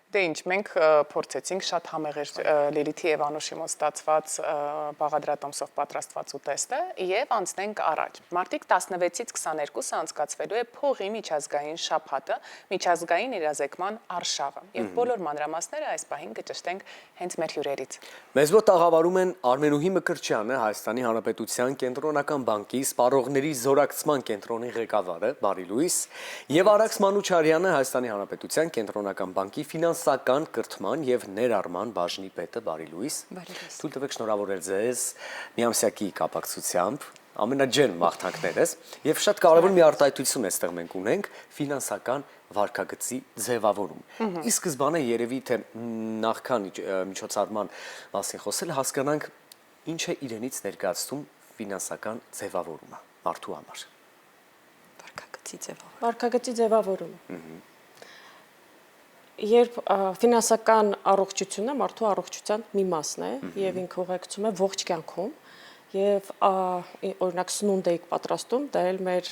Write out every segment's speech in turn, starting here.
Դե ինչ, մենք փորձեցինք շատ համեղ էր Լիլիթի եւ Անուշի մոտ ստացված բաղադրատոմսով պատրաստված ուտեստը եւ անցնենք առաջ։ Մարտիկ 16-ից 22-ը անցկացվելու է փողի միջազգային շաբաթը, միջազգային իրազեկման արշավը եւ բոլոր մանրամասները այս պահին կճշտենք հենց մեր հյուրերից։ Մեզ մոտ աղավարում են Արմենուհի Մկրտչյանը, Հայաստանի Հանրապետության Կենտրոնական բանկի սպառողների զորակցման կենտրոնի ղեկավարը, բարի լույս, եւ Արաքս Մանուչարյանը, Հայաստանի Հանրապետության Կենտրոնական բանկի ֆինանսական կրթման եւ ներառման բաժնի պետը, բարի լույս։ Թույլ տվեք շնորհավորել ձեզ միամսյակի կապակցությամբ, ամենաջերմ մաղթանքներս եւ շատ կարեւոր մի արտահայտություն այստեղ մենք ունենք ֆինանսական վարկագծի ձևավորում։ Ի սկզբանե երևի թե նախքան միջոցառման մասին խոսել հասկանանք ինչ է իրենից ներկայացնում ֆինանսական ձևավորումը մարդու համար։ Վարկագծի ձևավորումը։ Երբ ֆինանսական առողջությունը մարդու առողջության մի մասն է եւ ինքը ուղեկցում է ողջ կյանքում եւ օրինակ սնունդ եք պատրաստում, դա էլ մեր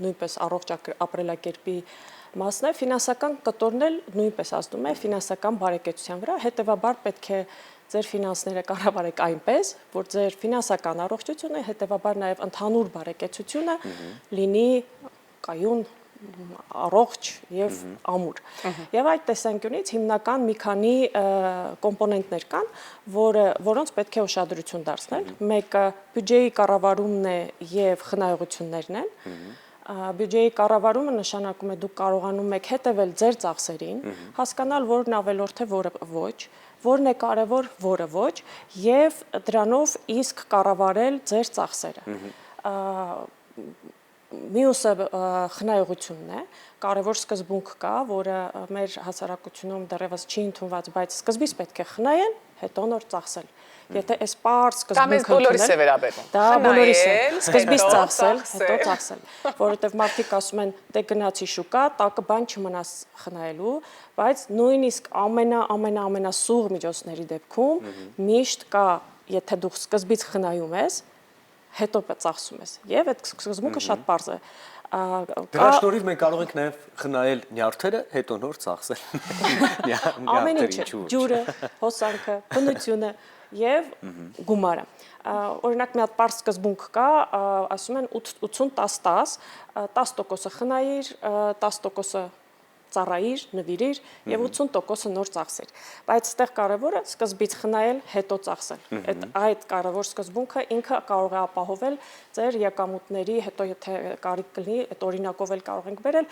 նույնպես առողջ ապրելակերպի մասն է, ֆինանսական կտորն էլ նույնպես ազդում է ֆինանսական բարեկեցության վրա, հետեւաբար պետք է ձեր ֆինանսները կառավարեք այնպես, որ ձեր ֆինանսական առողջությունը, հետեւաբար նաեւ ընդհանուր բարեկեցությունը լինի կայուն, առողջ եւ ամուր։ Եվ այդ տեսանկյունից հիմնական մի քանի կոմպոնենտներ կան, որոնց պետք է ուշադրություն դարձնել։ Մեկը բյուջեի կառավարումն է եւ խնայողություններն են։ Բյուջեի կառավարումը նշանակում է դուք կարողանում եք հետևել ձեր ծախսերին, հասկանալ որն ավելորդ է, որը ոչ, որն է կարևոր, որը ոչ, եւ դրանով իսկ կառավարել ձեր ծախսերը։ Մյուսը խնայողությունն է, կարևոր սկզբունք կա, որը մեր հասարակությունում դեռևս չի ընդունված, բայց սկզբից պետք է խնայեն, հետո նոր ծախսել։ Եթե այս պարզ սկզբունքը բոլորիս է վերաբերում։ դա բոլորիս է, սկզբից ծախսել, հետո ծախսել, որովհետև մարդիկ ասում են, դե գնացի շուկա, տակը բան չմնաց խնայելու, բայց նույնիսկ ամենասուղ միջոցների դեպքում միշտ կա, եթե դու սկզբից խնայում ես, հետո ծախսում ես, եւ այդ սկզբունքը շատ պարզ է։ Դրա շնորհիվ մենք կարող ենք նաեւ խնայել նյարդերը, հետո նոր ծախսել։ Ամեն ինչը, ջուրը, հոսանքը, բնությունը եւ գումարը։ Օրինակ մի հատ պարզ սկզբունք կա, ասում են 80-10-10, 10% խնայիր, 10% ծառայիր, նվիրիր եւ 80% նոր ծախսեր։ Բայց այդտեղ կարևորը սկզբից խնայել, հետո ծախսել։ Այդ կարևոր սկզբունքը ինքը կարող է ապահովել ձեր եկամուտների, հետո եթե կարիք կլինի, այդ օրինակով էլ կարող ենք վերել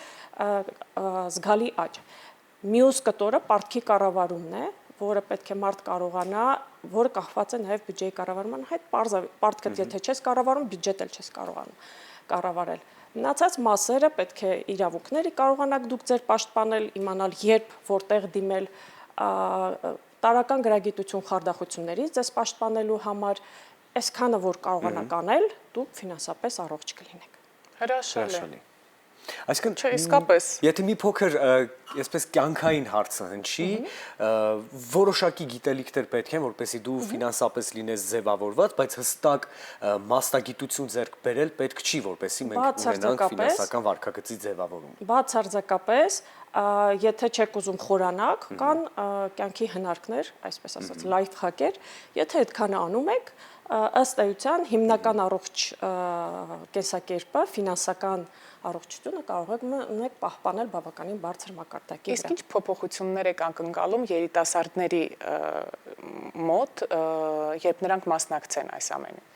զգալի աճ։ Մյուս կտորը պարտքի կառավարումն է, որը պետք է մարդ կարողանա, որը կախված է նաև բյուջեի կառավարման հետ, պարտքը եթե չես կառավարում, բյուջետ էլ չես կարողանում կառավարել։ Մնացած մասերը պետք է իրավունքների կարողանաք դուք ձեր պաշտպանել, իմանալ երբ, որտեղ դիմել, տարրական գրագիտություն խարդախություններից ձեզ պաշտպանելու համար, այսքանը որ կարողանաք անել, դուք ֆինանսապես առողջ կլինեք։ Հրաշալի։ Այսինքն, Չէ, իսկապես։ Եթե մի փոքր, այսպես կյանքային հարցը հնչի, որոշակի գիտելիքներ պետք են, որպեսզի դու ֆինանսապես լինես ձևավորված, բայց հստակ մասնագիտություն ձեռք բերել պետք չի, որպեսզի մենք ունենանք ֆինանսական վարկագծի ձևավորում։ Բացարձակապես, եթե չեք ուզում խորանաք, կան կյանքի հնարքներ, այսպես ասած, լայֆ հակեր, եթե այդքանը անում եք, ըստ էության հիմնական առողջ կենսակերպը, ֆինանսական առողջությունը կարող եք պահպանել բավականին բարձր մակարդակի վրա։ Իսկ ինչ փոփոխություններ եք ակնկալում երիտասարդների մոտ, երբ նրանք մասնակցեն այս ամենին։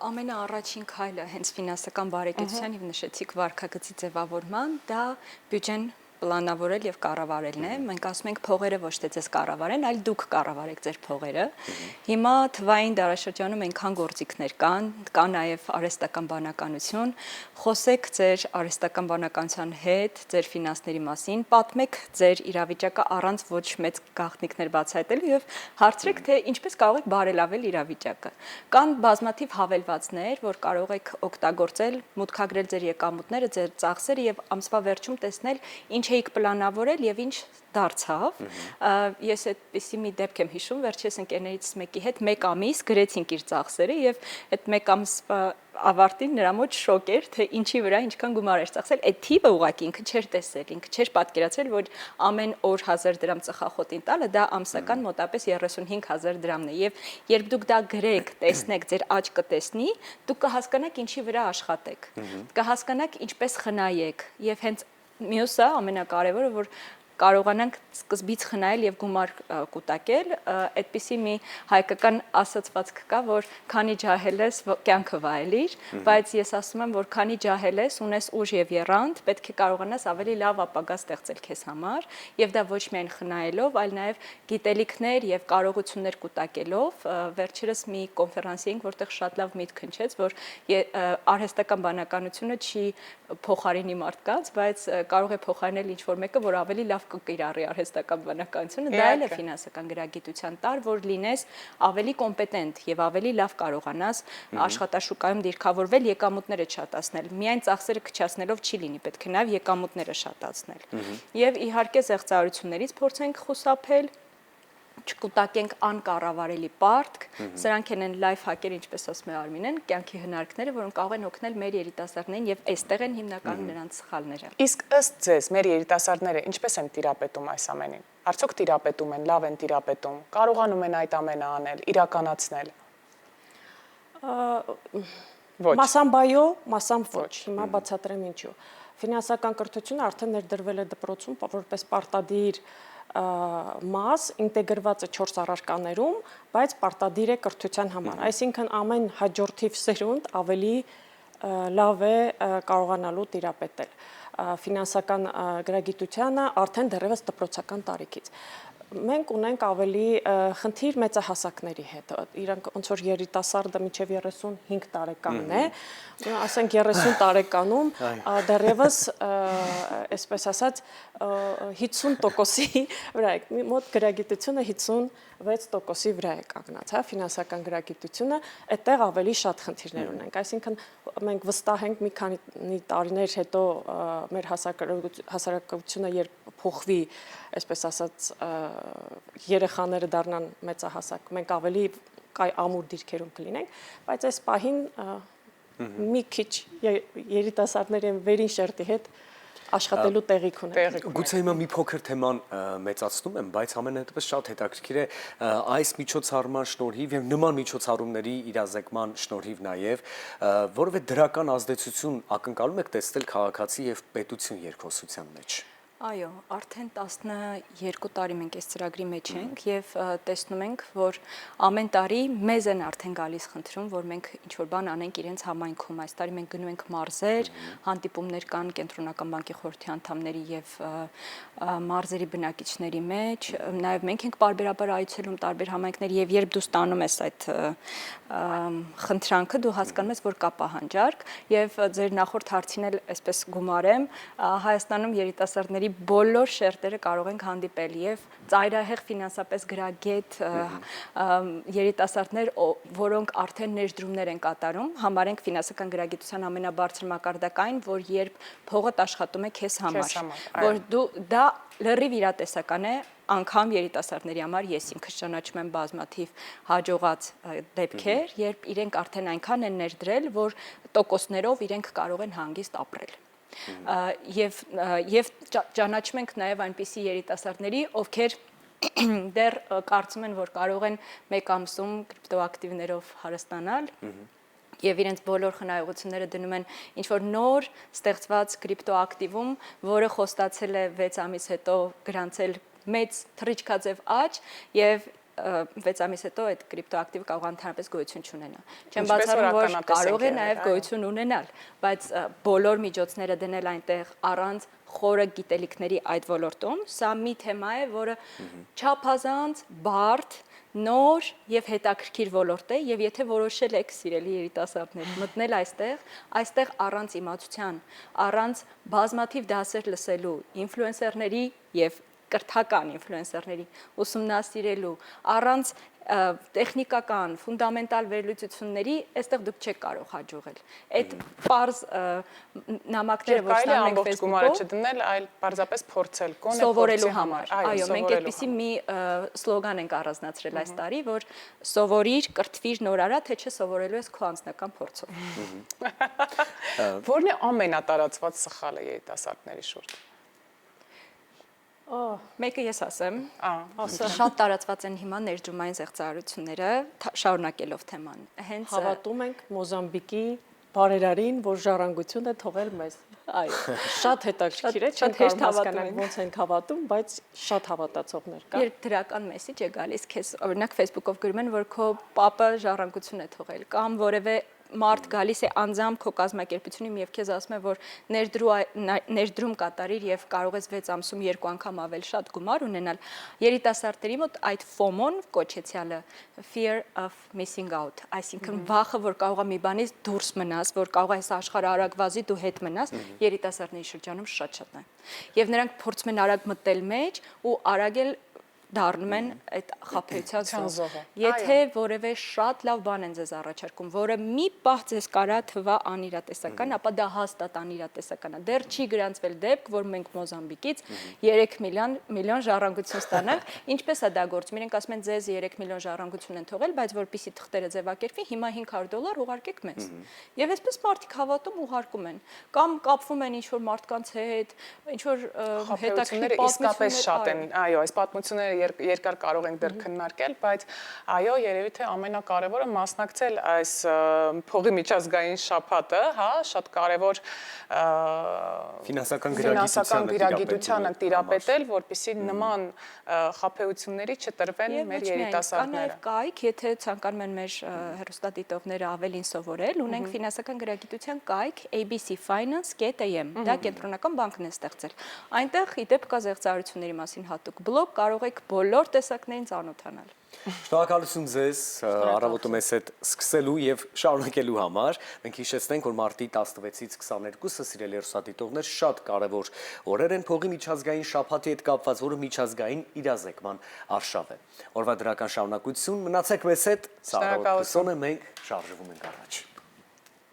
Ամենաառաջին քայլը հենց ֆինանսական բարեկեցության եւ նշեցիք վարկագծի ձևավորման, դա բյուջեն պլանավորել եւ կառավարելն է։ Մենք ասում ենք փողերը ոչ թե ձեզ կառավարեն, այլ դուք կառավարեք ձեր փողերը։ Հիմա թվային դարաշրջանում այնքան գործիքներ կան, կա նաեւ արհեստական բանականություն, խոսեք ձեր արհեստական բանականության հետ, ձեր ֆինանսների մասին, պատմեք ձեր իրավիճակը առանց ոչ մեծ գաղտնիքներ բացահայտելու եւ հարցրեք թե ինչպես կարող եք բարելավել իրավիճակը։ Կան բազմաթիվ հավելվածներ, որ կարող եք օգտագործել, մուտքագրել ձեր եկամուտները, ձեր ծախսերը եւ ամսվա վերջում տեսնել ինչ ինչ էիք պլանավորել եւ ինչ դարձավ։ Ես այդպեսի մի դեպք եմ հիշում, վերջերս ընկերներից մեկի հետ 1 ամիս գրեցինք իր ծախսերը եւ այդ 1 ամս ավարտին նրա մոտ շոկ էր, թե ինչի վրա ինչքան գումար էր ծախսել։ Այդ թիվը ուղղակի ինքը չէր տեսել, ինքը չէր պատկերացրել, որ ամեն օր 1000 դրամ ծխախոտին տալը դա ամսական մոտապես 35000 դրամն է։ Եվ երբ դուք դա գրեք, տեսնեք, ձեր աչքը տեսնի, դուք կհասկանաք ինչի վրա աշխատեք։ Կհասկանաք ինչպես խնայեք եւ հենց մյուսը ամենակարևորը, որ կարողանանք սկզբից խնայել եւ գումար կուտակել, այդպիսի մի հայկական ասացվածք կա, որ քանի ջահել ես կյանքը վայելիր, բայց ես ասում եմ, որ քանի ջահել ես, ունես ուժ եւ եռանդ, պետք է կարողանաս ավելի լավ ապագա ստեղծել քեզ համար, եւ դա ոչ միայն խնայելով, այլ նաեւ գիտելիքներ եւ կարողություններ կուտակելով, վերջերս մի կոնֆերանսի էինք, որտեղ շատ լավ միտք հնչեց, որ արհեստական բանականությունը չի փոխարինի մարդկանց, բայց կարող է փոխարինել ինչ-որ մեկը, որ ավելի լավ կկիրառի արհեստական բանականությունը, դա էլ է ֆինանսական գրագիտության տար, որ լինես ավելի կոմպետենտ եւ ավելի լավ կարողանաս աշխատաշուկայում դիրքավորվել, եկամուտները շատացնել։ Միայն ծախսերը քչացնելով չի լինի, պետք է նաեւ եկամուտները շատացնել։ Եվ իհարկե զեղծարություններից փորձենք խուսափել, չկուտակենք անկառավարելի պարտք, սրանք են լայֆ հակեր, ինչպես ասում է Արմինեն, կյանքի հնարքները, որոնք կարող են օգնել մեր երիտասարդներին եւ այստեղ են հիմնականում նրանց սխալները։ Իսկ ըստ ձեզ, մեր երիտասարդները ինչպես են տիրապետում այս ամենին։ Արդյոք տիրապետում են, լավ են տիրապետում, կարողանում են այդ ամենը անել, իրականացնել։ Ոչ։ Մասամբ այո, մասամբ ոչ։ Հիմա բացատրեմ ինչու։ Ֆինանսական կրթությունը արդեն ներդրվել է դպրոցում որպես պարտադիր մաս ինտեգրված է 4 առարկաներում, բայց պարտադիր է կրթության համար։ Այսինքն ամեն հաջորդիվ սերունդ ավելի լավ է կարողանալու տիրապետել ֆինանսական գրագիտությանը արդեն դեռևս դպրոցական տարիքից։ Մենք ունենք ավելի խնդիր մեծահասակների հետ։ Իրանք ոնց որ երիտասարդը մինչև 35 տարեկանն է, ասենք 30 տարեկանում դեռևս այսպես ասած 50%-ի վրա է, մոտ գրագիտությունը 56%-ի վրա է կանգնած, հա, ֆինանսական գրագիտությունը, այդտեղ ավելի շատ խնդիրներ ունենք։ Այսինքն մենք վստահ ենք մի քանի տարիներ հետո մեր հասարակությունը երբ փոխվի, այսպես ասած, երեխաները դառնան մեծահասակ, մենք ավելի ամուր դիրքերում կլինենք, բայց այս պահին մի քիչ երիտասարդների վերին շերտի հետ աշխատելու տեղիք ունենք։ Գուցե հիմա մի փոքր թեման մեծացնում եմ, բայց ամենատեղս շատ հետաքրքիր է այս միջոցառման շնորհիվ եւ նման միջոցառումների իրազեկման շնորհիվ նաեւ, որովհետեւ դրական ազդեցություն ակնկալում եք տեսնել քաղաքացի եւ պետություն երկխոսության մեջ։ Այո, արդեն 12 տարի մենք այս ծրագրի մեջ ենք եւ տեսնում ենք, որ ամեն տարի մեզ են արդեն գալիս խնդրում, որ մենք ինչ-որ բան անենք իրենց համայնքում։ Այս տարի մենք գնում ենք մարզեր, հանդիպումներ կան Կենտրոնական բանկի խորհրդի անդամների եւ մարզերի բնակիչների մեջ, նաեւ մենք ենք պարբերաբար այցելում տարբեր համայնքներ եւ երբ դու ստանում ես այդ խնդրանքը, դու հասկանում ես, որ կա պահանջարկ եւ ձեր նախորդ հարցին էլ այսպես գումարեմ, Հայաստանում երիտասարդների բոլոր շերտերը կարող ենք հանդիպել եւ ծայրահեղ ֆինանսապես գրագետ երիտասարդներ, որոնք արդեն ներդրումներ են կատարում, համարենք ֆինանսական գրագիտության ամենաբարձր մակարդակային, որ երբ փողդ աշխատում է քեզ համար, որ դու դա լրիվ իրատեսական է անգամ երիտասարդների համար, ես ինքս ճանաչում եմ բազմաթիվ հաջողած դեպքեր, երբ իրենք արդեն այնքան են ներդրել, որ տոկոսներով իրենք կարող են հանգիստ ապրել։ Եվ ճանաչում ենք նաև այնպիսի երիտասարդների, ովքեր դեռ կարծում են, որ կարող են մեկ ամսում կրիպտոակտիվներով հարստանալ եւ իրենց բոլոր խնայողությունները դնում են ինչ-որ նոր ստեղծված կրիպտոակտիվում, որը խոստացել է 6 ամիս հետո գրանցել մեծ թռիչքաձև աճ եւ 6 ամիս հետո այդ կրիպտոակտիվը կարող ընդհանրապես գոյություն չունենա։ Չեմ բացառում, որ կարող է նաև գոյություն ունենալ, բայց բոլոր միջոցները դնել այնտեղ առանց խորը գիտելիքների այդ ոլորտում, սա մի թեմա է, որը չափազանց բարդ, նոր եւ հետաքրքիր ոլորտ է եւ եթե որոշել եք սիրելի երիտասարդներ մտնել այստեղ առանց իմացության, առանց բազմաթիվ դասեր լսելու, ինֆլուենսերների եւ կրթական ինֆլուենսերների ուսումնասիրելու, առանց տեխնիկական, ֆունդամենտալ վերլուծությունների այստեղ դուք չեք կարող հաջողել։ Այդ պարզ նամակները, որ Կարելի է ստանում եք ամբողջ գումարը Facebook-ով, չդնել, այլ պարզապես փորձել կոնե սովորելու համար։ Այո, մենք սովորելու այդպիսի մի սլոգան ենք առանձնացրել այս տարի, որ սովորիր, կրթվիր, նոր արա, թե չէ սովորելու ես քո անձնական փորձով։ Որն է ամենատարածված սխալը երիտասարդների շուրջ։ Մեկը ես ասեմ, Ասա։ շատ տարածված են հիմա ներդրումային զեղծարարությունները, շարունակելով թեման։ Հենց Հավատում ենք Մոզամբիկի բարերարին, որ ժառանգություն է թողել մեզ։ այո, Շատ հետաքրքիր է, շատ չենք հեշտ կարող հավատում հասկանալ ենք։ ոնց ենք հավատում, բայց շատ հավատացողներ կա։ երբ դրական մեսեջ է գալիս քեզ, օրինակ Facebook-ով գրում են, որ քո պապը ժառանգություն է թողել, կամ որևէ մարդ գալիս է անձամբ քո կազմակերպությունում եւ քեզ ասում է, որ ներդրում կատարիր եւ կարող ես 6 ամսում 2 անգամ ավել շատ գումար ունենալ, երիտասարդների մոտ այդ FOMO-ն կոչեցյալը fear of missing out, այսինքն վախը, որ կարող է մի բանից դուրս մնաս, որ կարող է այս աշխարհը արագ վազի, դու հետ մնաս, երիտասարդների շրջանում շատ է։ Եվ նրանք փորձում են արագ մտնել մեջ ու արագ էլ դառնում են այդ խաբեության զոհը։ Եթե որևէ շատ լավ բան են ձեզ առաջարկում, որը մի պահ ձեզ կարա թվա անիրատեսական, ապա դա հաստատ անիրատեսական է։ Դեռ չի գրանցվել դեպք, որ մենք Մոզամբիկից 3 միլիոն ժառանգություն ստանանք։ Ինչպես է դա գործում։ Իրենք ասում են ձեզ 3 միլիոն ժառանգություն են թողել, բայց որպեսի թղթերը ձևակերպվի, հիմա $500 ուղարկեք մեզ։ Եվ այսպես մարդիկ հավատում ուղարկում են, կամ կապվում են ինչ-որ մարդկանց հետ, ինչ-որ հետաքրքիր իսկապես շատ են, այո, այս պատմությունները երկար կարող ենք դեռ քննարկել, բայց այո, երևի թե ամենակարևորը մասնակցել այս փողի միջազգային շաբաթը, հա, շատ կարևոր ֆինանսական գրագիտությանը տիրապետել, որպեսզի նման խաբեությունների չտրվեն մեր երիտասարդները։ Եվ կայք, եթե ցանկանում են մեր հեռուստադիտողները ավելին սովորել, ունենք ֆինանսական գրագիտության կայք abcfinance.am, դա կենտրոնական բանկն է ստեղծել։ Այնտեղ իդեպ կա զեղծարարությունների մասին հատուկ բլոգ, կարող եք բոլոր տեսակներին ծանոթանալ։ Շնորհակալություն ձեզ առավոտում ես հետ սկսելու եւ շարունակելու համար։ Մենք հիշեցնենք, որ մարտի 16-ից 22-ը սիրելի հեռուստադիտողներ շատ կարևոր օրեր են փողի միջազգային շաբաթի հետ կապված, որը միջազգային իրազեկման արշավ է։ Օրվա դրական շարունակություն, մնացեք մեզ հետ, սա առավոտը մենք շարժվում ենք առաջ։